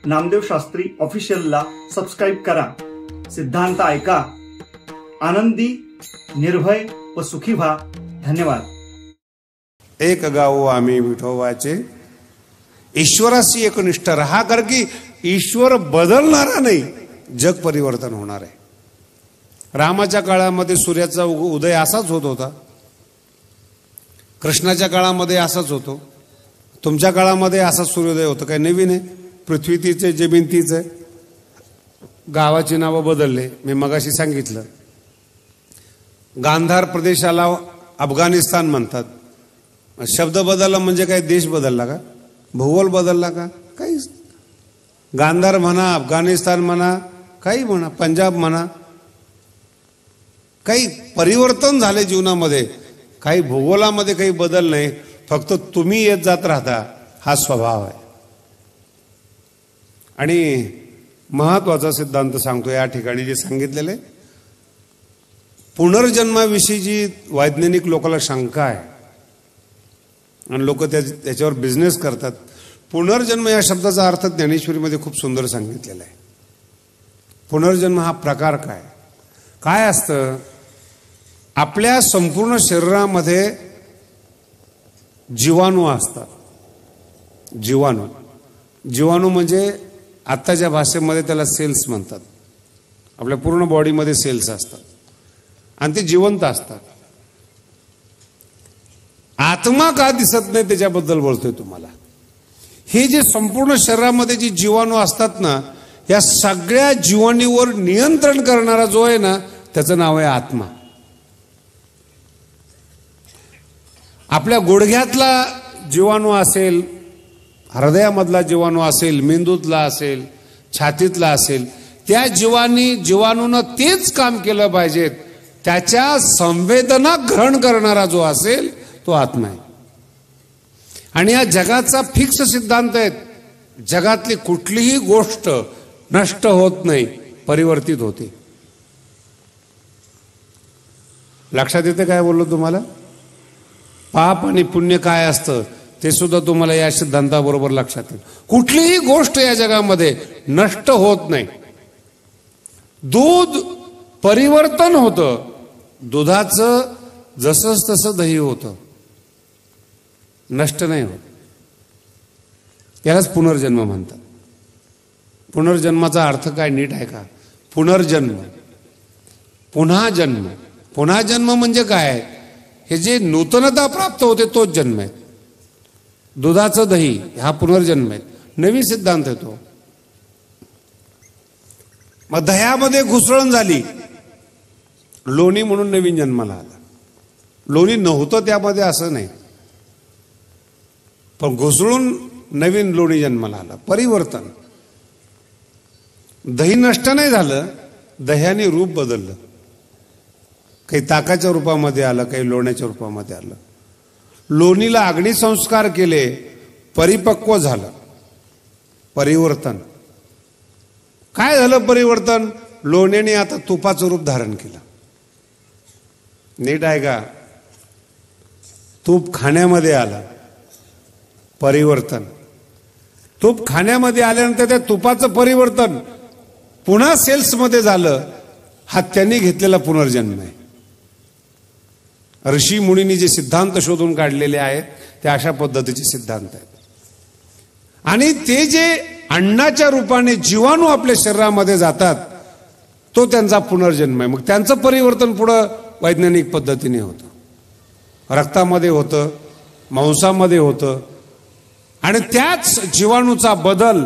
Namdev Shastri ऑफिशियलला subscribe करा. सिद्धांत ऐका, आनंदी, निर्भय व सुखी व्हा. धन्यवाद. एक गावो आम्ही विठोबाचे, ईश्वराशी एकनिष्ठ राहा. कारण की ईश्वर बदलणारा नाही, जग परिवर्तन होणार आहे. रामाच्या काळामध्ये सूर्याचा उदय असाच होत होता, कृष्णाच्या काळामध्ये असाच होतो, तुमच्या काळामध्ये असाच सूर्योदय होतो. काय नवीन आहे? पृथ्वी तीच आहे, जमीन तीच आहे. गावाची नावं बदलले. मी मगाशी सांगितलं, गांधार प्रदेशाला अफगाणिस्तान म्हणतात. शब्द बदलला म्हणजे काय देश बदलला का? भूगोल बदलला का? काही. गांधार म्हणा, अफगाणिस्तान म्हणा, काही म्हणा, पंजाब म्हणा, काही परिवर्तन झाले जीवनामध्ये. काही भूगोलामध्ये काही बदल नाही, फक्त तुम्ही येत जात राहता, हा स्वभाव आहे. आणि महत्वाचा सिद्धांत सांगतो या ठिकाणी जे सांगितलेले, पुनर्जन्माविषयी जी वैज्ञानिक लोकांना शंका आहे आणि लोक त्याच्यावर बिझनेस करतात. पुनर्जन्म या शब्दाचा अर्थ ज्ञानेश्वरीमध्ये खूप सुंदर सांगितलेला आहे. पुनर्जन्म हा प्रकार काय काय असतं? आपल्या संपूर्ण शरीरामध्ये जीवाणू असतात. जीवाणू म्हणजे आत्ताच्या भाषेमध्ये त्याला सेल्स म्हणतात. आपल्या पूर्ण बॉडीमध्ये सेल्स असतात आणि ते जिवंत असतात. आत्मा का दिसत नाही त्याच्याबद्दल बोलतोय तुम्हाला. हे जे संपूर्ण शरीरामध्ये जी जीवाणू असतात ना, या सगळ्या जीवाणूवर नियंत्रण करणारा जो आहे ना, त्याचं नाव आहे आत्मा. आपल्या गुडघ्यातला जीवाणू असेल, हृदयामधला जीवाणू असेल, मेंदूतला असेल, छातीतला असेल, त्या जीवाणूनं तेच काम केलं पाहिजेत. त्याच्या संवेदना ग्रहण करणारा जो असेल तो आत्मा आहे. आणि या जगाचा फिक्स सिद्धांत आहे, जगातली कुठलीही गोष्ट नष्ट होत नाही, परिवर्तित होते. लक्षात येते काय बोललो तुम्हाला? पाप आणि पुण्य काय असतं ते सुद्धा तुम्हाला या सिद्धांताबरोबर लक्षात येईल. कुठलीही गोष्ट या जगामध्ये नष्ट होत नाही. दूध परिवर्तन होतं, दुधाचं जसंच तसं दही होतं, नष्ट नाही होत. यालाच पुनर्जन्म म्हणतात. पुनर्जन्माचा अर्थ काय नीट आहे का? पुनर्जन्म, पुन्हा जन्म. पुन्हा जन्म म्हणजे काय? हे जे नूतनता प्राप्त होते तोच जन्म आहे. दुधाचं दही हा पुनर्जन्म आहे, नवीन सिद्धांत आहे तो. मग दह्यामध्ये घुसळण झाली, लोणी म्हणून नवीन जन्माला आला. लोणी नव्हतं त्यामध्ये असं नाही, पण घुसळून नवीन लोणी जन्माला आला. परिवर्तन. दही नष्ट नाही झालं, दह्याने रूप बदललं. काही ताकाच्या रूपामध्ये आलं, काही लोण्याच्या रूपामध्ये आलं. लोणीला अग्निसंस्कार केले, परिपक्व झालं. परिवर्तन. काय झालं परिवर्तन? लोण्याने आता तुपाचं रूप धारण केलं. नीट आहे का? तूप खाण्यामध्ये आलं, परिवर्तन. तूप खाण्यामध्ये आल्यानंतर त्या तुपाचं परिवर्तन पुन्हा सेल्समध्ये झालं. हा त्यांनी घेतलेला पुनर्जन्म आहे. ऋषी मुनींनी जे सिद्धांत शोधून काढलेले आहेत ते अशा पद्धतीचे सिद्धांत आहेत. आणि ते जे अन्नाच्या रूपाने जीवाणू आपल्या शरीरामध्ये जातात तो त्यांचा पुनर्जन्म आहे. मग त्यांचं परिवर्तन पुढं वैज्ञानिक पद्धतीने होतं. रक्तामध्ये होतं, मांसामध्ये होतं. आणि त्याच जीवाणूचा बदल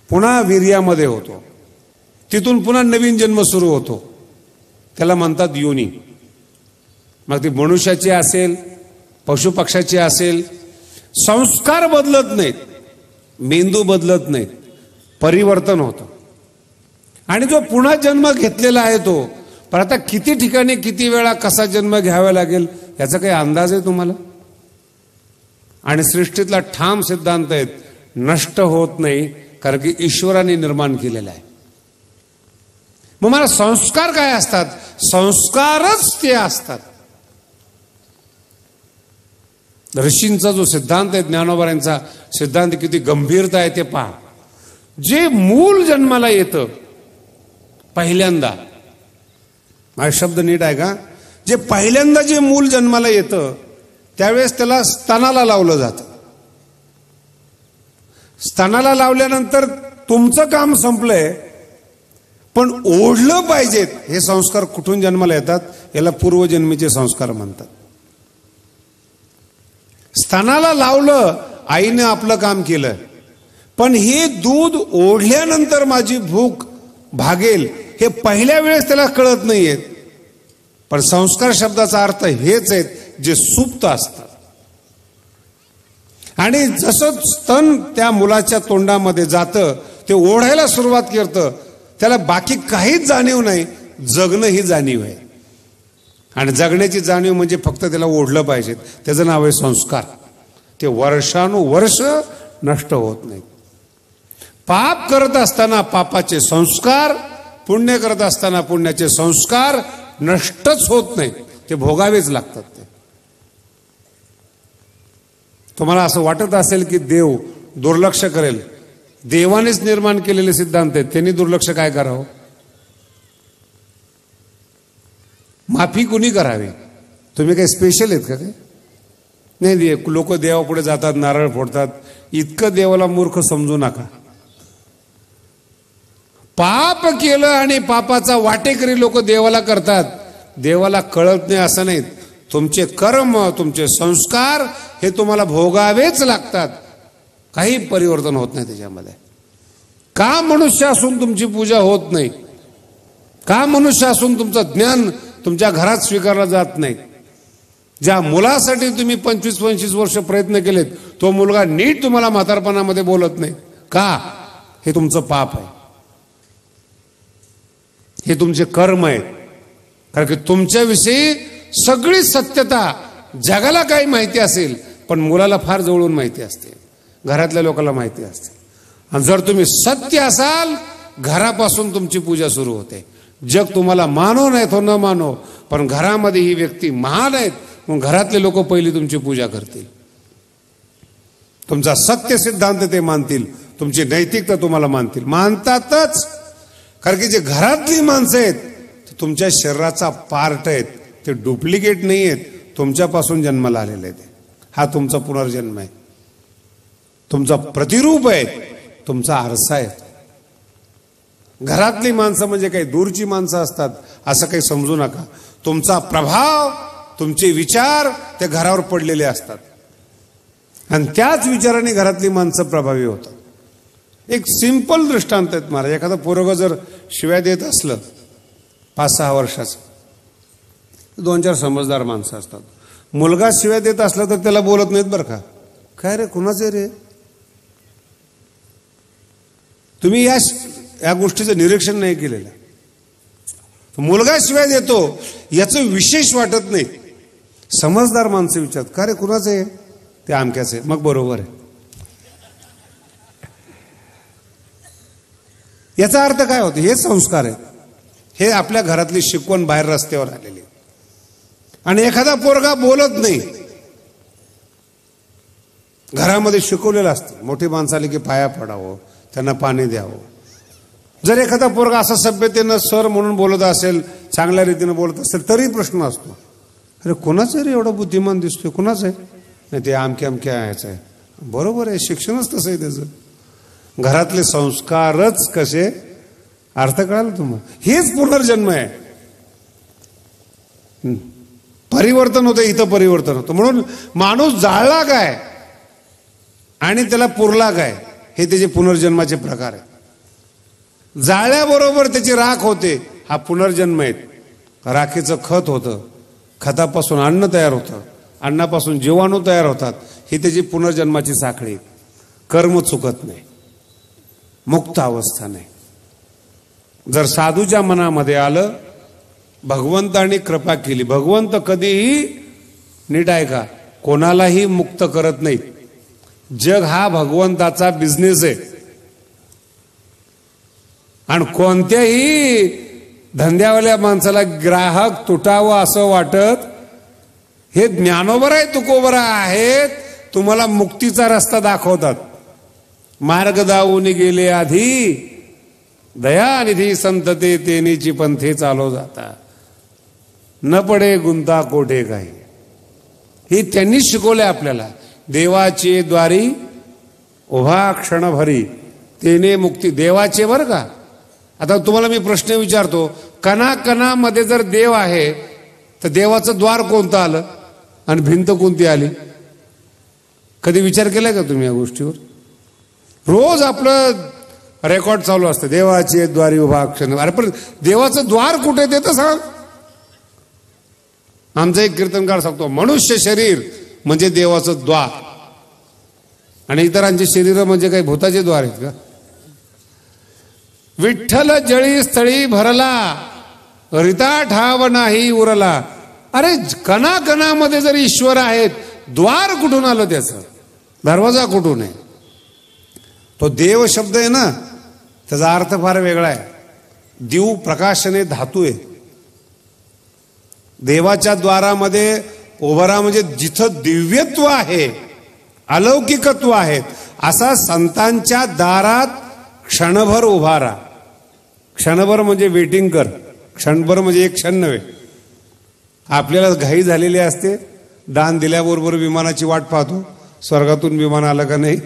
पुन्हा वीर्यामध्ये होतो. तिथून पुन्हा नवीन जन्म सुरू होतो. त्याला म्हणतात योनी. मग ती मनुष्याची असेल, पशुपक्षाची असेल, संस्कार बदलत नाहीत, मेंदू बदलत नाहीत, परिवर्तन होतं. आणि जो पुन्हा जन्म घेतलेला आहे तो, पण आता किती ठिकाणी किती वेळा कसा जन्म घ्यावा लागेल याचा काही अंदाज आहे तुम्हाला? आणि सृष्टीतला ठाम सिद्धांत आहे, नष्ट होत नाही, कारण की ईश्वराने निर्माण केलेला आहे. मग मला संस्कार काय असतात? संस्कारच ते असतात. ऋषींचा जो सिद्धांत आहे, ज्ञानोबा यांचा सिद्धांत किती गंभीरता आहे ते पहा. जे मूल जन्माला येतं पहिल्यांदा, माझा शब्द नीट आहे का, जे पहिल्यांदा जे मूल जन्माला येतं त्यावेळेस त्याला स्तनाला लावलं जातं. स्तनाला लावल्यानंतर तुमचं काम संपलंय, पण ओढलं पाहिजेत हे संस्कार कुठून जन्माला येतात, याला पूर्वजन्मीचे संस्कार म्हणतात. स्तनाला लावलं, आईने आपलं काम केलं, पण हे दूध ओढल्यानंतर माझी भूक भागेल हे पहिल्या वेळेस त्याला कळत नाहीये. पण संस्कार शब्दाचा अर्थ हेच आहेत जे सुप्त असतात. आणि जसं स्तन त्या मुलाच्या तोंडामध्ये जातं, ते ओढायला सुरुवात करतं, त्याला बाकी काहीच जाणीव नाही, जगणं ही जाणीव आहे. आणि जगण्याची जाणीव म्हणजे फक्त त्याला ओढलं पाहिजे, त्याचं नाव आहे संस्कार. ते वर्षानुवर्ष नष्ट होत नाही. पाप करत असताना पापाचे संस्कार, पुण्य करत असताना पुण्याचे संस्कार नष्टच होत नाही, ते भोगावेच लागतात. ते तुम्हाला असं वाटत असेल की देव दुर्लक्ष करेल, देवानेच निर्माण केलेले सिद्धांत आहेत, त्यांनी दुर्लक्ष काय करावं? माफी कुणी करावी? तुम्ही काही स्पेशल आहेत का? काय नाही. लोक देवापुढे जातात, नारळ फोडतात, इतकं देवाला मूर्ख समजू नका. पाप केलं आणि पापाचा वाटेकरी लोक देवाला करतात, देवाला कळत नाही असं नाही. तुमचे कर्म, तुमचे संस्कार हे तुम्हाला भोगावेच लागतात, काही परिवर्तन होत नाही त्याच्यामध्ये. का मनुष्य असून तुमची पूजा होत नाही? का मनुष्य असून तुमचं ज्ञान तुमच्या घरात स्वीकारलं जात नाही? ज्या मुलासाठी तुम्ही 25-25 वर्ष प्रयत्न केलेत, तो मुलगा नीट तुम्हाला म्हातारपणामध्ये बोलत नाही का? हे तुमचं पाप आहे, हे तुमचे कर्म आहेत. कारण की तुमच्याविषयी सगळी सत्यता जगाला काही माहिती असेल, पण मुलाला फार जवळून माहिती असते, घरातल्या लोकांना माहिती असते. आणि जर तुम्ही सत्य असाल, घरापासून तुमची पूजा सुरू होते. जग तुम्हाला मानो नाही तो न मानो, पण घरामध्ये ही व्यक्ती महान आहेत, मग घरातले लोक पहिली तुमची पूजा करतील. तुमचा सत्य सिद्धांत ते मानतील, तुमची नैतिकता तुम्हाला मानतातच. कारण की जे घरातली माणसं आहेत ते तुमच्या शरीराचा पार्ट आहेत, ते डुप्लिकेट नाही आहेत, तुमच्यापासून जन्माला आलेले आहेत. हा तुमचा पुनर्जन्म आहे, तुमचा प्रतिरूप आहे, तुमचा आरसा आहे. घरातली माणसं म्हणजे काही दूरची माणसं असतात असं काही समजू नका. तुमचा प्रभाव, तुमचे विचार ते घरावर पडलेले असतात, आणि त्याच विचाराने घरातली माणसं प्रभावी होतात. एक सिंपल दृष्टांत आहेत महाराज. एखादा पोरगं जर शिव्या देत असलं 5-6 वर्षाचं, 2-4 समजदार माणसं असतात. मुलगा शिव्या देत असला तर त्याला बोलत नाहीत बरं का, काय रे कुणाचे रे? तुम्ही या गोष्टीचं निरीक्षण नाही केलेलं. मुलगा शिवाय देतो याचं विशेष वाटत नाही. समजदार माणसं विचारतात, का रे कुणाचं आहे? ते आमक्याचे. मग बरोबर आहे. याचा अर्थ काय होतो? हे संस्कार आहेत, हे आपल्या घरातली शिकवण बाहेर रस्त्यावर आलेली. आणि एखादा पोरगा बोलत नाही, घरामध्ये शिकवलेलं असतं, मोठी माणसं आली की पाया पडावं, त्यांना पाणी द्यावं. जर एखादा पोरगा असा सभ्यतेनं सर म्हणून बोलत असेल, चांगल्या रीतीनं बोलत असेल, तरी प्रश्न असतो, अरे कोणाचं रे एवढा बुद्धिमान दिसतोय, कोणाचं आहे? नाही ते आमक्या यायचं आहे. बरोबर आहे, शिक्षणच तसं आहे त्याचं. घरातले संस्कारच कसे, अर्थ कळाला तुम्हाला? हेच पुनर्जन्म आहे. परिवर्तन होतं, इथं परिवर्तन होतं. म्हणून माणूस जाळला काय आणि त्याला पुरला काय, हे त्याचे पुनर्जन्माचे प्रकार आहेत. जाळल्याबरोबर त्याची राख होते, हा पुनर्जन्म आहे. राखेचं खत होतं, खतापासून अन्न तयार होतं, अन्नापासून जीवाणू तयार होतात, ही त्याची पुनर्जन्माची साखळी. कर्म चुकत नाही, मुक्त अवस्था नाही. जर साधूच्या मनामध्ये आलं, भगवंताने कृपा केली. भगवंत कधीही, नीट आहे का, कोणालाही मुक्त करत नाही. जग हा भगवंताचा बिझनेस आहे, आणि कोणत्याही धंद्यावाल्या माणसाला ग्राहक तुटावं असं वाटत, हे ज्ञानोबरा आहे तुकोबरा आहेत, तुम्हाला मुक्तीचा रस्ता दाखवतात. मार्ग दावून गेले आधी, दयानिधी संतते तेनीची पंथे चालो जाता, न पडे गुंता कोठे काही. हे त्यांनी शिकवले आपल्याला. देवाचे द्वारी उभा क्षणभरी तेने मुक्ती. देवाचे बरं का. आता तुम्हाला मी प्रश्न विचारतो, कणाकणामध्ये जर देव आहे तर देवाचं द्वार कोणतं आलं आणि भिंत कोणती आली? कधी विचार केलाय का तुम्ही या गोष्टीवर? रोज आपलं रेकॉर्ड चालू असतं, देवाचे द्वारी उभा क्षण. अरे पण देवाचं द्वार कुठे ते तर सांग. आमचा एक कीर्तनकार सांगतो, मनुष्य शरीर म्हणजे देवाचं द्वार, आणि इतरांचे शरीर म्हणजे काही भूताचे द्वार आहेत का? विठ्ठल जळी स्थळी भरला, रिता ठाव नाही उरला. अरे कणाकणामध्ये जर ईश्वर आहेत, द्वार कुठून आलं त्याचं? दरवाजा कुठून आहे? तो देव शब्द आहे ना, त्याचा अर्थ फार वेगळा आहे. दिव प्रकाशने धातू आहे. देवाच्या द्वारामध्ये उभं राहा म्हणजे जिथं दिव्यत्व आहे, अलौकिकत्व आहेत, असा संतांच्या दारात क्षणभर उभा राहा. क्षणभर म्हणजे वेटिंग कर, क्षणभर म्हणजे एक क्षण नव्हे. आपल्याला घाई झालेली असते, दान दिल्याबरोबर विमानाची वाट पाहतो, स्वर्गातून विमान आलं का नाही.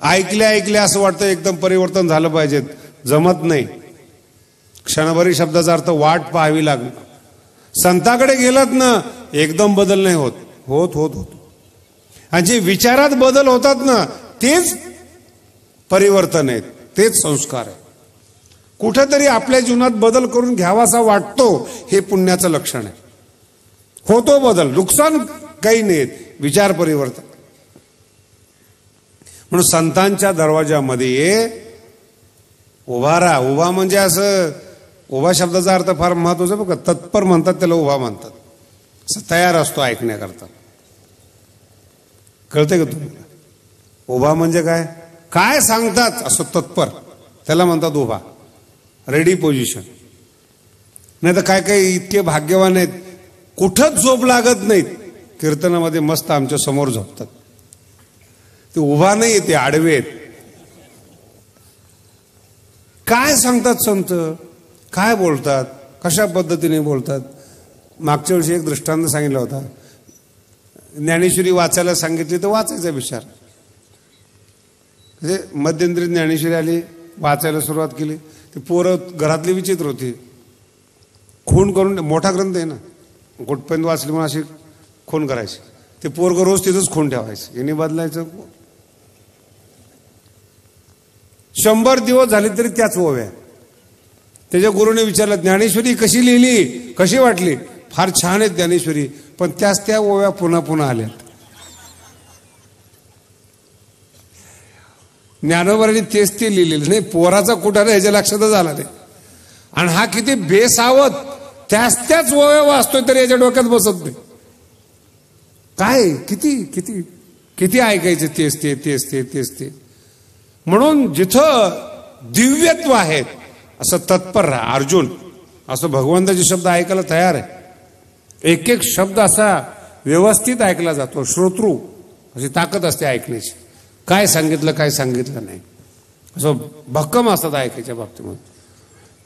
ऐकले असं वाटतं एकदम परिवर्तन झालं पाहिजे, जमत नाही. क्षणभरी शब्दाचा अर्थ वाट पाहावी लागली. संताकडे गेलात ना, एकदम बदल नाही होत होत होत होत. आणि जे विचारात बदल होतात ना, तेच परिवर्तन आहेत, तेच संस्कार आहे. कुठेतरी आपल्या जीवनात बदल करून घ्यावासा वाटतो, हे पुण्याचं लक्षण आहे. होतो बदल, नुकसान काही नाही, विचार परिवर्तन. म्हणून संतांच्या दरवाजामध्ये उभा राहा. उभा म्हणजे असं, उभा शब्दाचा अर्थ फार महत्वाचा बघा. तत्पर म्हणतात त्याला, उभा म्हणतात. असं तयार असतो ऐकण्याकरता. कळतंय का तुम्हाला? उभा म्हणजे काय? काय सांगतात असं तत्पर, त्याला म्हणतात उभा. Ready position. नाही तर काय काय इतके भाग्यवान आहेत, कुठंच झोप लागत नाहीत, कीर्तनामध्ये मस्त आमच्या समोर झोपतात. ते उभा नाही, ते आडवे आहेत. काय सांगतात संत, काय बोलतात, कशा पद्धतीने बोलतात. मागच्या वर्षी एक दृष्टांत सांगितला होता. ज्ञानेश्वरी वाचायला सांगितली तर वाचायचा विचार. म्हणजे मध्यंतरी ज्ञानेश्वरी आली, वाचायला सुरुवात केली. ती पोरं घरातली विचित्र होती, खून करून, मोठा ग्रंथ आहे ना, कुठपर्यंत वाचली म्हणून अशी खून करायची. ते पोरग रोज तिथंच खून ठेवायचं, यांनी बदलायचं. 100 दिवस झाले तरी त्याच ओव्या. त्याच्या गुरुने विचारलं, ज्ञानेश्वरी कशी लिहिली, कशी वाटली? फार छान आहेत ज्ञानेश्वरी, पण त्याच त्या ओव्या पुन्हा पुन्हा आल्यात. ज्ञानोबांनी तेच ते लिहिलेलं नाही. पोराचा कुठाने ह्याच्या लक्षातच आला नाही. आणि हा किती बेसावत त्याच ओव्या वाचतोय तरी याच्या डोक्यात बसत नाही. काय किती किती किती ऐकायचे, तेच ते. म्हणून जिथं दिव्यत्व आहेत असं तत्पर राहा. अर्जुन असं भगवंताचे शब्द ऐकायला तयार आहे. एक एक शब्द असा व्यवस्थित ऐकला जातो. श्रोतृ अशी ताकद असते ऐकण्याची. काय सांगितलं काय सांगितलं नाही असं भक्कम असतात ऐकायच्या बाबतीमध्ये.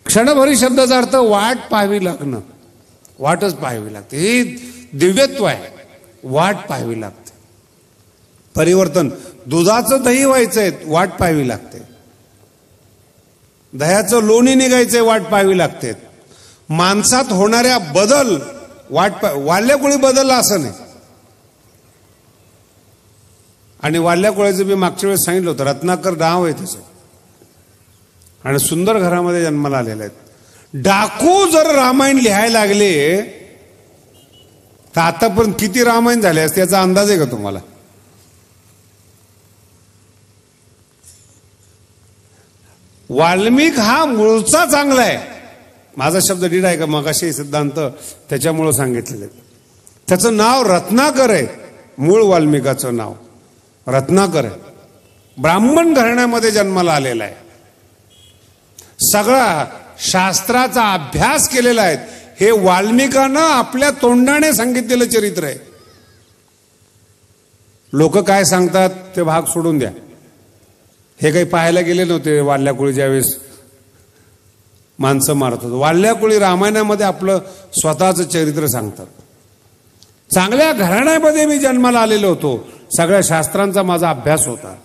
क्षणभरी शब्दाचा अर्थ वाट पाहावी लागणं, वाटच पाहावी लागते. हे दिव्यत्व आहे, वाट पाहावी लागते. परिवर्तन, दुधाचं दही व्हायचंय, वाट पाहावी लागते. दह्याचं लोणी निघायचंय, वाट पाहावी लागते. माणसात होणाऱ्या बदल वाढल्या कोळी बदलला असं नाही. आणि वाढल्या कोळ्याचं मी मागच्या वेळेस सांगितलं होतं, रत्नाकर नाव आहे त्याचं, आणि सुंदर घरामध्ये जन्माला आलेले आहेत. डाकू जर रामायण लिहायला लागले तर आतापर्यंत किती रामायण झाले असते याचा अंदाज आहे का तुम्हाला? वाल्मिक हा मूळचा चांगला आहे. माझा शब्द डीड आहे का मगाशी सिद्धांत त्याच्यामुळं सांगितलेलं. त्याचं नाव रत्नाकर आहे. मूळ वाल्मिकाचं नाव रत्नाकर आहे. ब्राह्मण घराण्यामध्ये जन्माला आलेला आहे. सगळा शास्त्राचा अभ्यास केलेला आहे. हे वाल्मिकानं आपल्या तोंडाने सांगितलेलं चरित्र आहे. लोक काय सांगतात ते भाग सोडून द्या. हे काही पाहायला गेले नव्हते वाल्याकुळी ज्यावेळेस माणसं मारत होतो. वाल्याकुळी रामायणामध्ये आपलं स्वतःचं चरित्र सांगतात. चांगल्या घराण्यामध्ये मी जन्माला आलेलो होतो, सगळ्या शास्त्रांचा माझा अभ्यास होता,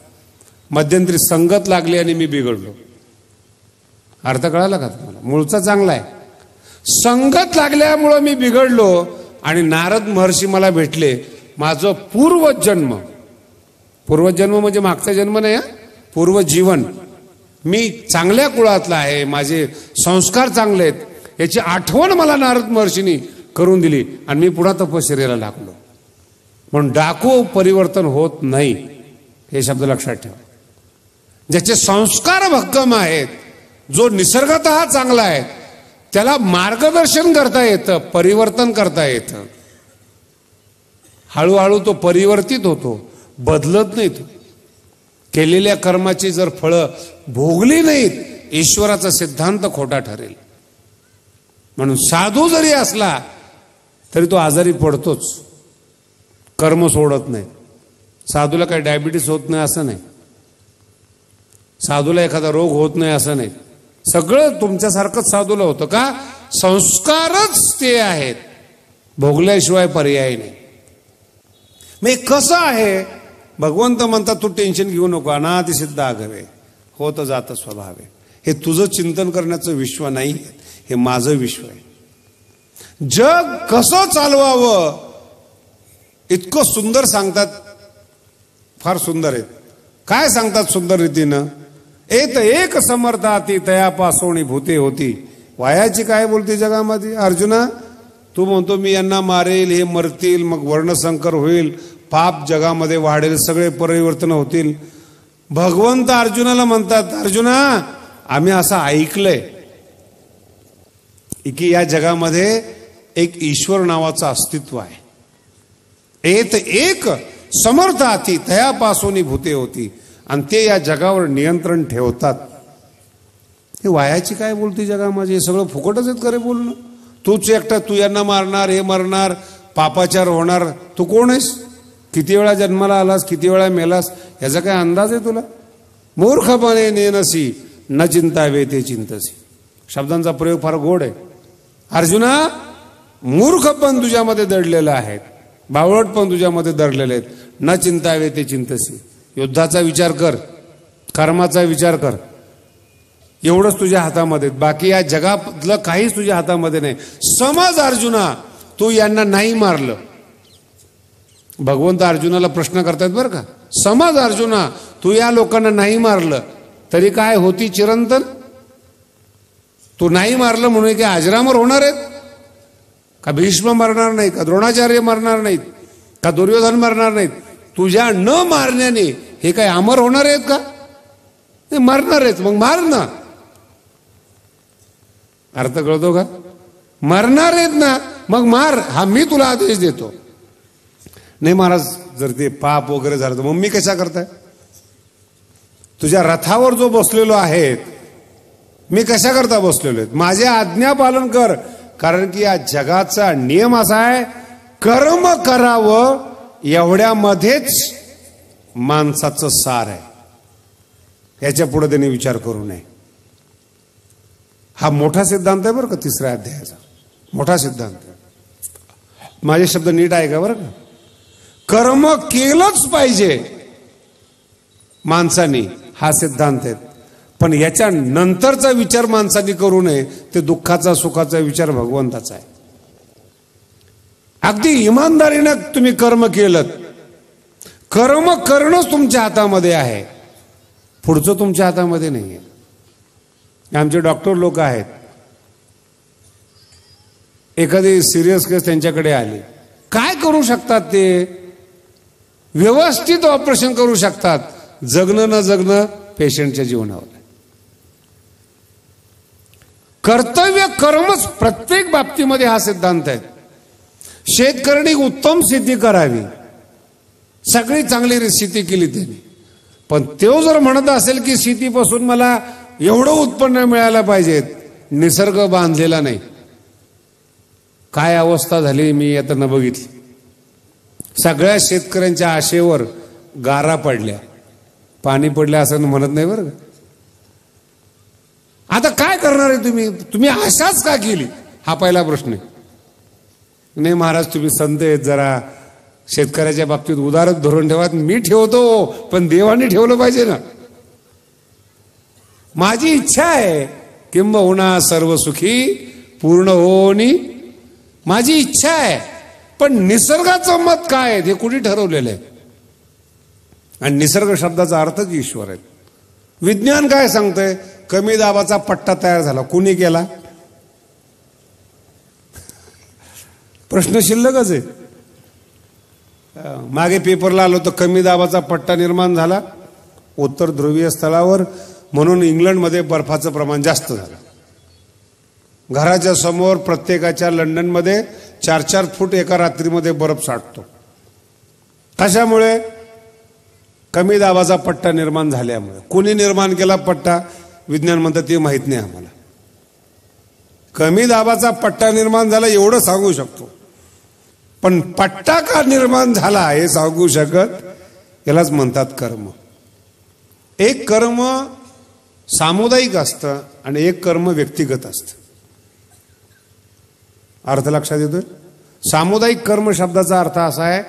मध्यंतरी संगत लागली आणि मी बिघडलो. अर्थ कळाला का तुम्हाला? मूळचा चांगला आहे, संगत लागल्यामुळं मी बिघडलो आणि नारद महर्षी मला भेटले. माझं पूर्वजन्म म्हणजे मागचा जन्म नाही, पूर्वजीवन, मी चांगल्या कुळातला आहे, माझे संस्कार चांगले आहेत, याची आठवण मला नारद महर्षींनी करून दिली आणि मी पुन्हा तपश्चर्येला लागलो. म्हणून डाकू परिवर्तन होत नाही, हे शब्द लक्षात ठेवा. ज्याचे संस्कार भक्कम आहेत, जो निसर्गतः चांगला आहे, त्याला मार्गदर्शन करता येतं, परिवर्तन करता येतं. हळूहळू तो परिवर्तित होतो, बदलत नाही. तो केलेल्या कर्माची जर फळं भोगली नाहीत, ईश्वराचा सिद्धांत खोटा ठरेल. म्हणून साधू जरी असला तरी तो आजारी पडतोच, कर्म सोडत नाही. साधूला काही डायबिटीस होत नाही असं नाही, साधूला एखादा रोग होत नाही असं नाही. सगळं तुमच्यासारखंच साधूला होतं. का? संस्कारच ते आहेत, भोगल्याशिवाय पर्याय नाही. मी कसं आहे? भगवंत म्हणतात तू टेन्शन घेऊ नको, अनादि सिद्ध आघवे, होत जात स्वभावे. हे तुझं चिंतन करण्याचं विश्व नाही, हे माझं विश्व आहे. जग कसं चालवावं इतकं सुंदर सांगतात, फार सुंदर आहेत. काय सांगतात सुंदर रीतीनं? एक समर्थाती तयापासोणी भूते होती. वायाची काय बोलते जगामध्ये? अर्जुना, तू म्हणतो मी यांना मारेल, हे मरतील, मग वर्णसंकर होईल, पाप जगामध्ये वाढेल, सगळे परिवर्तन होतील. भगवंत अर्जुनाला म्हणतात, अर्जुना आम्ही असं ऐकलंय की या जगामध्ये एक ईश्वर नावाचं अस्तित्व आहे. एक समर्थाती तयापासून भूते होती, आणि ते या जगावर नियंत्रण ठेवतात. हे वायाची काय बोलते जगामध्ये? हे सगळं फुकटच आहेत खरे बोलणं. तूच एकटा, तू यांना मारणार, हे मारणार, पापाचार होणार. तू कोण आहेस? किती वेळा जन्माला आलास, किती वेळा मेलास, याचा काय अंदाज आहे तुला? मूर्खपणे नेनसी न चिंतावे ते चिंतसी. शब्दांचा प्रयोग फार गोड आहे. अर्जुना, मूर्खपण तुझ्यामध्ये दडलेलं आहे, बावळटपण तुझ्यामध्ये दडलेले आहेत. न चिंतावे ते चिंतसी. युद्धाचा विचार कर, कर्माचा विचार कर, एवढंच तुझ्या हातामध्ये. बाकी या जगातलं काहीच तुझ्या हातामध्ये नाही. समज अर्जुना, तू यांना नाही मारलं. भगवंत अर्जुनाला प्रश्न करतात बरं का. समज अर्जुना, तू या लोकांना नाही मारलं तरी काय होती चिरंतन? तू नाही मारलं म्हणून की अजरामर होणार आहेत का? भीष्म मरणार नाही का? द्रोणाचार्य मरणार नाहीत का? दुर्योधन मरणार नाहीत? तुझ्या न मारण्याने हे काय अमर होणार आहेत का? ते मरणार आहेत. मग मार ना. अर्थ कळतो का? मरणार आहेत ना, मग मार. हा मी तुला आदेश देतो. नाही महाराज, जर ते पाप वगैरे झालं तर मग मी कशा करताय? तुझ्या रथावर जो बसलेलो आहे मी कशा करता बसलेलो आहे? माझे आज्ञा पालन कर. कारण की या जगाचा नियम असा आहे, कर्म करावं एवढ्यामध्येच माणसाचं सार आहे. याच्या पुढे त्यांनी विचार करू नये. हा मोठा सिद्धांत आहे बरं का, तिसऱ्या अध्यायाचा मोठा सिद्धांत. माझे शब्द नीट आहे का बरं का? कर्म केलंच पाहिजे माणसाने, हा सिद्धांत आहे. पण याच्या नंतरचा विचार माणसाने करू नये, ते दुःखाचा सुखाचा विचार भगवंताचा आहे. अगदी इमानदारीनं तुम्ही कर्म केलं, कर्म करणंच तुमच्या हातामध्ये आहे, पुढचं तुमच्या हातामध्ये नाही आहे. आमचे डॉक्टर लोक आहेत, एखादी सिरियस केस त्यांच्याकडे आली, काय करू शकतात ते? व्यवस्थित ऑपरेशन करू शकतात. जगणं न जगणं पेशंटच्या जीवनावर. कर्तव्य कर्मच प्रत्येक बाबतीमध्ये हा सिद्धांत आहे. शेतकऱ्यांनी उत्तम शेती करावी, सगळी चांगली शेती केली त्यांनी, पण तो जर म्हणत असेल की शेतीपासून मला एवढं उत्पन्न मिळायला पाहिजे, निसर्ग बांधलेला नाही, काय अवस्था झाली मी आता न बघितली. सगळ्या शेतकऱ्यांच्या आशेवर गारा पडल्या. पाणी पडलं असं म्हणत नाही बरं का. आता काय करणार आहे तुम्ही? तुम्ही आशाच का केली हा पहिला प्रश्न आहे. नाही महाराज तुम्ही संत आहेत, जरा शेतकऱ्याच्या बाबतीत उदारच धोरण ठेवा. मी ठेवतो पण देवाने ठेवलं पाहिजे ना. माझी इच्छा आहे किंबहुना सर्व सुखी पूर्ण होणी, माझी इच्छा आहे. पण निसर्गाचं मत काय आहे हे कुणी ठरवलेलं आहे? आणि निसर्ग शब्दाचा अर्थच ईश्वर आहे. विज्ञान काय सांगतंय? कमी दाबाचा पट्टा तयार झाला. कुणी केला? प्रश्न शिल्लकच आहे. मागे पेपरला आलो तर कमी दाबाचा पट्टा निर्माण झाला उत्तर ध्रुवीय स्थळावर, म्हणून इंग्लंडमध्ये बर्फाचं प्रमाण जास्त झालं. घराच्या समोर प्रत्येकाच्या लंडनमध्ये 4-4 फूट एका रात्रीमध्ये बर्फ साठतो. कशामुळे? कमी दाबाचा पट्टा निर्माण झाल्यामुळे. कोणी निर्माण केला पट्टा? विज्ञान म्हणतात ते माहित नाही आम्हाला. कमी दाबाचा पट्टा निर्माण झाला एवढं सांगू शकतो, पण पट्टा का निर्माण झाला हे सांगू शकत. यालाच म्हणतात कर्म. एक कर्म सामुदायिक असतं आणि एक कर्म व्यक्तिगत असतं. अर्थ लक्षात येतोय? सामुदायिक कर्म शब्दाचा अर्थ असा आहे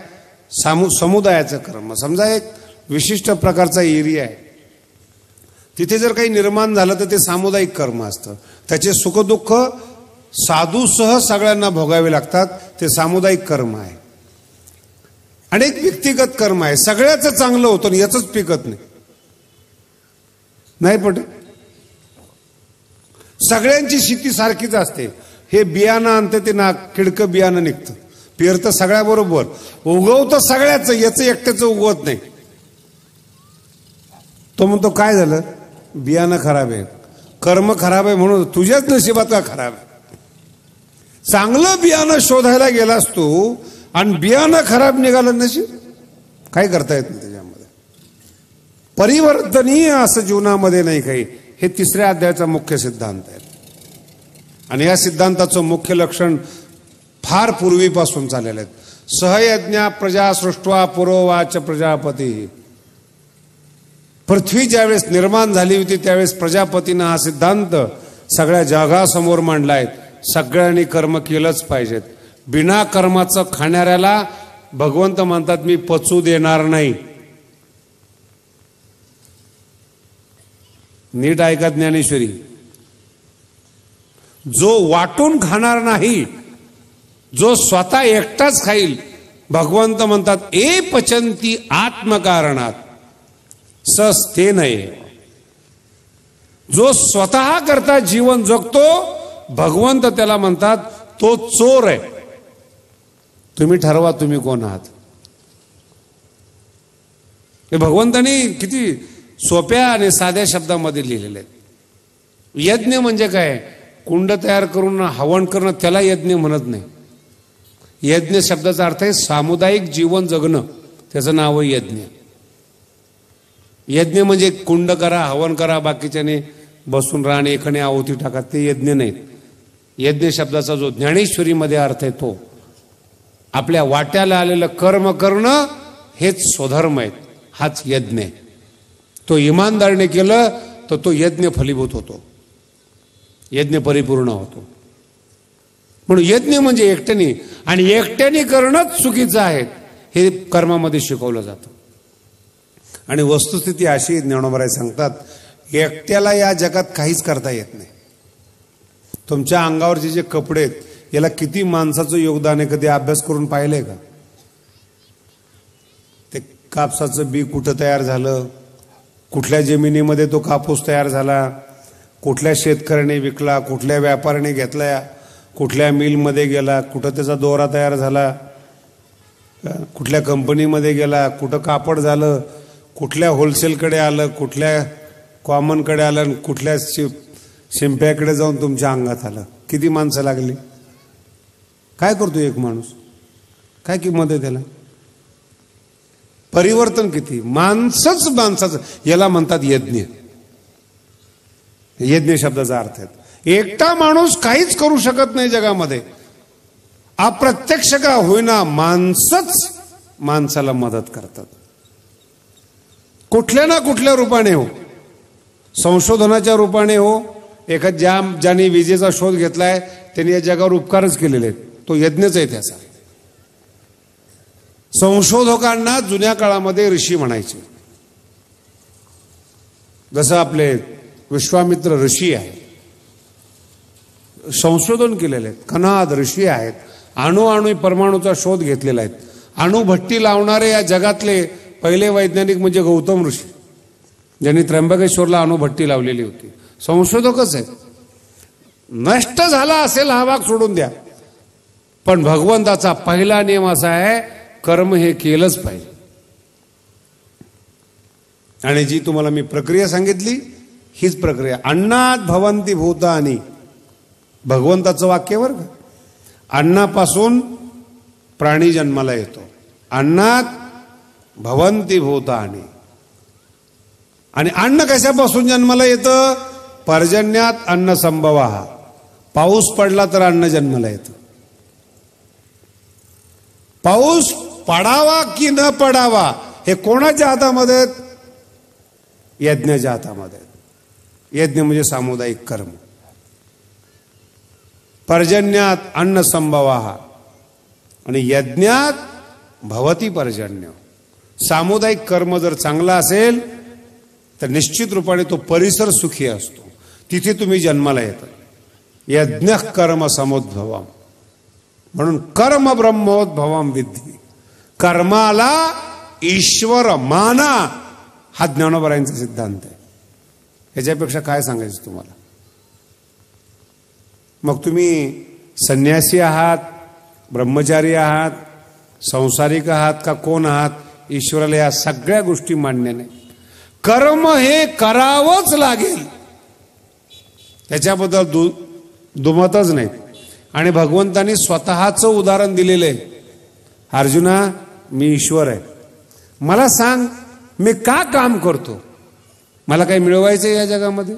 समुदायाचं कर्म. समजा एक विशिष्ट प्रकारचा एरिया आहे, तिथे जर काही निर्माण झालं तर ते सामुदायिक कर्म असतं. त्याचे सुखदुःख साधूसह सगळ्यांना भोगावे लागतात. ते सामुदायिक कर्म आहे. आणि एक व्यक्तिगत कर्म आहे, सगळ्याचं चांगलं होतं आणि याचंच पिकत नाही पटत. सगळ्यांची शेती सारखीच असते. हे बियाणं आणतं ते ना किडकं बियाणं निघतं. पेरतं सगळ्याबरोबर, उगवतं सगळ्याचं, याचं एकट्याचं उगवत नाही. तो म्हणतो काय झालं? बियाणं खराब आहे, कर्म खराब आहे. म्हणून तुझ्याच नशिबात का खराब आहे? चांगलं बियाणं शोधायला गेलास तू आणि बियाणं खराब निघालं नशीब, काय करता येत नाही त्याच्यामध्ये. परिवर्तनीय असं जीवनामध्ये नाही काही. हे 3ऱ्या अध्यायाचा मुख्य सिद्धांत आहे. आणि या सिद्धांताचं मुख्य लक्षण फार पूर्वीपासून चाललेलं आहे. सहयज्ञा प्रजा सृष्ट्वा पुरोवाच प्रजापती. पृथ्वी ज्यावेळेस निर्माण झाली होती त्यावेळेस प्रजापतीनं हा सिद्धांत सगळ्या जगासमोर मांडलाय. सगळ्यांनी कर्म केलंच पाहिजेत. बिना कर्माचं खाणाऱ्याला भगवंत म्हणतात मी पचू देणार नाही. नीट ऐका ज्ञानेश्वरी. जो वाटून खाणार नाही, जो स्वतः एकटाच खाईल, भगवंत म्हणतात ए पचंती आत्मकारणात सस्ते नये. जो स्वतः करता जीवन जगतो, भगवंत त्याला म्हणतात तो चोर आहे. तुम्ही ठरवा तुम्ही कोण आहात. हे भगवंतानी किती सोप्या आणि साध्या शब्दामध्ये लिहिलेले आहेत. यज्ञ म्हणजे काय? कुंड तयार करून हवन करणं, त्याला यज्ञ म्हणत नाही. यज्ञ शब्दाचा अर्थ आहे सामुदायिक जीवन जगणं, त्याचं नाव आहे यज्ञ. यज्ञ म्हणजे कुंड करा, हवन करा, बाकीच्याने बसून राहणे, एकाने आहुती टाका, ते यज्ञ नाहीत. यज्ञ शब्दाचा जो ज्ञानेश्वरीमध्ये अर्थ आहे तो आपल्या वाट्याला आलेलं कर्म करणं, हेच स्वधर्म आहेत. हाच यज्ञ आहे. तो इमानदारीने केलं तर तो यज्ञ फलीभूत होतो, यज्ञ परिपूर्ण होतो. म्हणून यज्ञ म्हणजे एकट्याने, आणि एकट्याने करणंच चुकीचं आहे हे कर्मामध्ये शिकवलं जातं. आणि वस्तुस्थिती अशी ज्ञानोबराय सांगतात, एकट्याला या जगात काहीच करता येत नाही. तुमच्या अंगावरचे जे कपडे आहेत याला किती माणसाचं योगदान आहे, कधी अभ्यास करून पाहिलंय का? ते कापसाचं बी कुठं तयार झालं, कुठल्या जमिनीमध्ये तो कापूस तयार झाला, कुठल्या शेतकऱ्याने विकला, कुठल्या व्यापाऱ्याने घेतला, कुठल्या मिलमध्ये गेला, कुठं त्याचा दोरा तयार झाला, कुठल्या कंपनीमध्ये गेला, कुठं कापड झालं, कुठल्या होलसेलकडे आलं, कुठल्या कॉमनकडे आलं, कुठल्या शिंप्याकडे जाऊन तुमच्या अंगात आलं. किती माणसं लागली? काय करतो एक माणूस? काय किंमत आहे त्याला? परिवर्तन किती? माणसंच माणसाचं, याला म्हणतात यज्ञ. यज्ञ शब्दाचा अर्थ आहे एकटा माणूस काहीच करू शकत नाही जगामध्ये. अप्रत्यक्ष का होईना माणसंच माणसाला मदत करतात. कुठल्या ना कुठल्या रूपाने हो, संशोधनाच्या रूपाने हो, ज्याने विजेचा शोध घेतलाय त्यांनी या जगावर उपकारच केलेले आहेत, तो यज्ञच आहे त्याचा. संशोधकांना जुन्या काळामध्ये ऋषी म्हणायचे. जसं आपले विश्वामित्र ऋषी आहे, संशोधन केलेले आहेत, कणाद ऋषी आहेत, अणु परमाणूचा शोध घेतलेला आहे. अणुभट्टी लावणारे या जगातले पहिले वैज्ञानिक म्हणजे गौतम ऋषी, ज्यांनी त्र्यंबकेश्वरला अणुभट्टी लावलेली होती. संशोधकच आहेत. नष्ट झाला असेल हा भाग सोडून द्या, पण भगवंताचा पहिला नियम असा आहे, कर्म हे केलंच पाहिजे. आणि जी तुम्हाला मी प्रक्रिया सांगितली हीच प्रक्रिया. अन्नात भवन्ति भूतानि, भगवंताचं वाक्य बरं का. अन्नापासून प्राणी जन्माला येतो. अन्नात भवन्ति भूतानि. आणि अन्न कशापासून जन्माला येतं? पर्जन्यात अन्न संभवः. पाऊस पडला तर अन्न जन्माला येतं. पाऊस पडावा की न पडावा हे कोणाच्या हातामध्ये? यज्ञाच्या हातामध्ये. यज्ञ म्हणजे सामुदायिक कर्म. पर्जन्यात अन्न संभवः आणि यज्ञात भवती पर्जन्य. सामुदायिक कर्म जर चांगला असेल तर निश्चित रूपाने तो परिसर सुखी असतो, तिथे तुम्ही जन्माला येता. यज्ञ कर्म समुद्भवम. म्हणून कर्म ब्रह्मोद्भवम विद्धी. कर्माला ईश्वर माना हा ज्ञानोबरायांचा सिद्धांत आहे. याच्यापेक्षा काय सांगायचं तुम्हाला? मग तुम्ही संन्यासी आहात, ब्रह्मचारी आहात, संसारिक आहात का कोण आहात, ईश्वराला या सगळ्या गोष्टी मान्य नाही. कर्म हे करावंच लागेल, त्याच्याबद्दल दुमतच नाही. आणि भगवंतांनी स्वतःचं उदाहरण दिलेलं आहे. अर्जुना, मी ईश्वर आहे, मला सांग मी का काम करतो? मला काही मिळवायचं या जगामध्ये?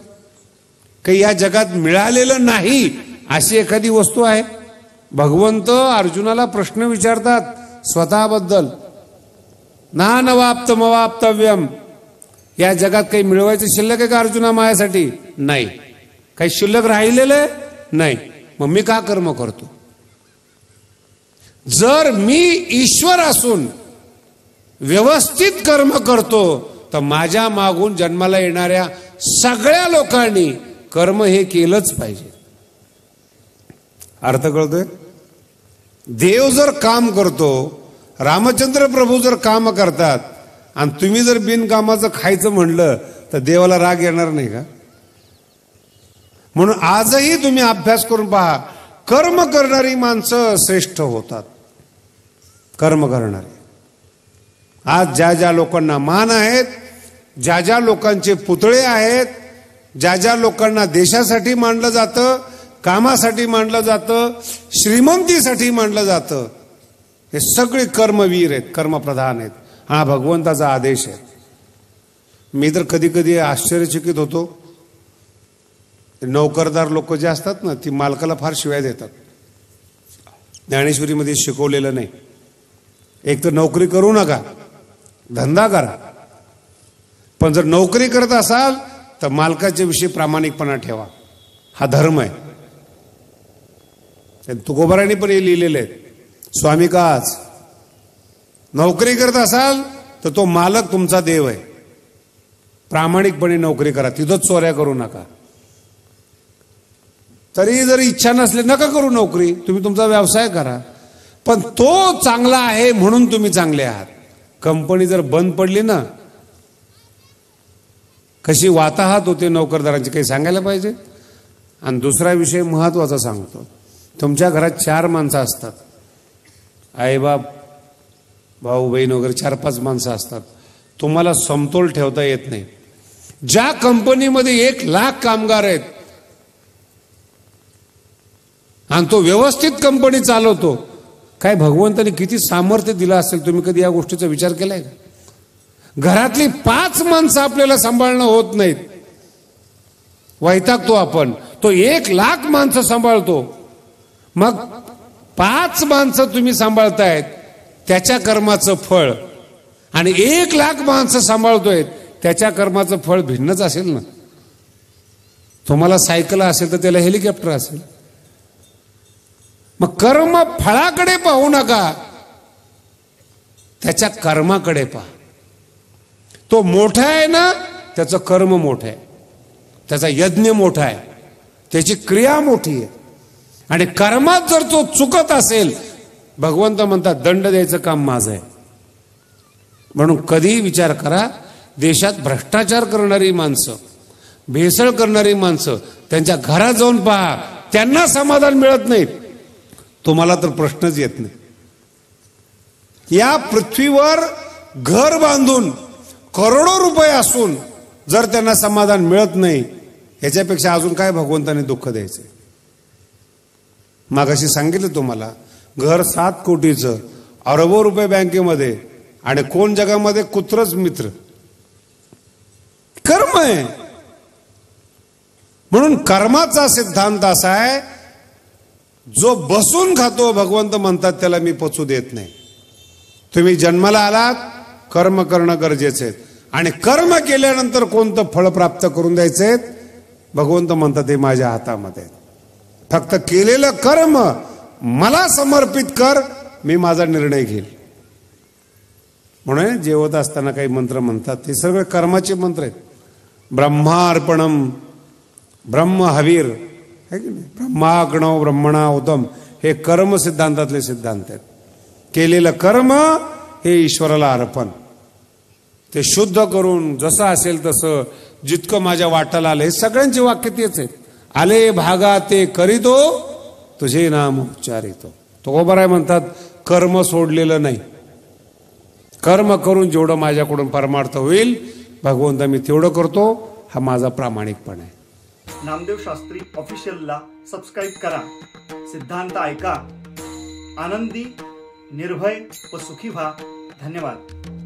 काही या जगात मिळालेलं नाही अशी एखादी वस्तू आहे? भगवंत अर्जुनाला प्रश्न विचारतात स्वतःबद्दल. नानवाप्तमवाप्तव्यम. या जगात काही मिळवायचं शिल्लक आहे का अर्जुना माझ्यासाठी? नाही. काही शिल्लक राहिलेलं नाही. मग मी का कर्म करतो? जर मी ईश्वर असून व्यवस्थित कर्म करतो तर माझ्या मागून जन्माला येणाऱ्या सगळ्या लोकांनी कर्म हे केलंच पाहिजे. अर्थ कळतोय? देव जर काम करतो, रामचंद्र प्रभू जर काम करतात आणि तुम्ही जर बिनकामाचं खायचं म्हणलं तर देवाला राग येणार नाही का? म्हणून आजही तुम्ही अभ्यास करून पहा, कर्म करणारी माणसं श्रेष्ठ होतात. कर्म करणारे. आज ज्या ज्या लोकांना मान आहेत, ज्या ज्या लोकांचे पुतळे आहेत, ज्या ज्या लोकांना देशासाठी मानलं जातं, कामासाठी मानलं जातं, श्रीमंतीसाठी मानलं जातं, हे सगळे कर्मवीर आहेत, कर्मप्रधान आहेत. हा भगवंताचा आदेश आहे. मी तर कधी कधी आश्चर्यचकित होतो. नोकरदार लोक जे असतात ना, ती मालकाला फार शिवाय देतात. ज्ञानेश्वरीमध्ये शिकवलेलं नाही. एक तर नोकरी करू नका, धंदा करा. पण जर नोकरी करत असाल तर मालकाच्या विषयी प्रामाणिकपणा ठेवा. हा धर्म आहे. तुकोबारांनी पण हे लिहिलेले आहे. स्वामी काच. नोकरी करत असाल तर तो मालक तुमचा देव आहे. प्रामाणिकपणे नोकरी करा, तिथंच चोऱ्या करू नका. तरी जर इच्छा नसली नका करू नोकरी, तुम्ही तुमचा व्यवसाय करा. पण तो चांगला आहे म्हणून तुम्ही चांगले आहात. कंपनी जर बंद पडली ना, कशी वाताहत होते नोकरदारांची, काही सांगायला पाहिजे. आणि दुसरा विषय महत्वाचा सांगतो. तुमच्या घरात 4 माणसं असतात, आईबाप, भाऊ बहीण वगैरे 4-5 माणसं असतात. तुम्हाला समतोल ठेवता येत नाही. ज्या कंपनीमध्ये 1,00,000 कामगार आहेत आणि तो व्यवस्थित कंपनी चालवतो, काय भगवंताने किती सामर्थ्य दिलं असेल? तुम्ही कधी या गोष्टीचा विचार केलाय का? घरातली 5 माणसं आपल्याला सांभाळणं होत नाहीत, वैतागतो आपण. तो 1,00,000 माणसं सांभाळतो. मग 5 माणसं तुम्ही सांभाळतायत त्याच्या कर्माचं फळ, आणि 1,00,000 माणसं सांभाळतोय त्याच्या कर्माचं फळ भिन्नच असेल ना. तुम्हाला सायकल असेल तर त्याला हेलिकॉप्टर असेल. मग कर्म फळाकडे पाहू नका, त्याच्या कर्माकडे पहा. तो मोठा आहे ना, त्याचं कर्म मोठं आहे, त्याचा यज्ञ मोठा आहे, त्याची क्रिया मोठी आहे. आणि कर्मात जर तो चुकत असेल, भगवंत म्हणतात दंड द्यायचं काम माझं आहे. म्हणून कधीही विचार करा, देशात भ्रष्टाचार करणारी माणसं, भेसळ करणारी माणसं, त्यांच्या घरात जाऊन पहा, त्यांना समाधान मिळत नाही. तुम्हाला तर प्रश्नच येत नाही. या पृथ्वीवर घर बांधून करोडो रुपये असून जर त्यांना समाधान मिळत नाही, याच्यापेक्षा अजून काय भगवंताने दुःख द्यायचं. मागाशी सांगितलं तुम्हाला, घर 7 कोटीचं, अरबो रुपये बँकेमध्ये, आणि कोण जगामध्ये कुत्रच मित्र. कर्म आहे. म्हणून कर्माचा सिद्धांत असा आहे, जो बसून खातो भगवंत म्हणतात त्याला मी पचू देत नाही. तुम्ही जन्माला आलात, कर्म करणं गरजेचं आहे, आणि कर्म केल्यानंतर कोणतं फळ प्राप्त करून द्यायचंय भगवंत म्हणतात हे माझ्या हातामध्ये. फक्त केलेलं कर्म मला समर्पित कर, मी माझा निर्णय घेईल. म्हणून जेवत असताना काही मंत्र म्हणतात, ते सगळे कर्माचे मंत्र आहेत. ब्रह्मार्पणम, ब्रह्म हवीर आहे की नाही, ब्रह्माग्नौ ब्रह्मणा उत्तम, हे कर्म सिद्धांतातले सिद्धांत आहेत. केलेलं कर्म हे ईश्वराला अर्पण, ते शुद्ध करून जसं असेल तसं, जितकं माझ्या वाटाला आलं. हे सगळ्यांचे वाक्य तेच आहेत. आले भागा ते करीतो, तुझे नाम उच्चारितो. तो बरं आहे म्हणतात, कर्म सोडलेलं नाही. कर्म करून जेवढं माझ्याकडून परमार्थ होईल भगवंत मी तेवढं करतो, हा माझा प्रामाणिकपणा आहे. नामदेव शास्त्री ऑफिशियलला सबस्क्राईब करा. सिद्धांत ऐका. आनंदी, निर्भय व सुखी व्हा. धन्यवाद.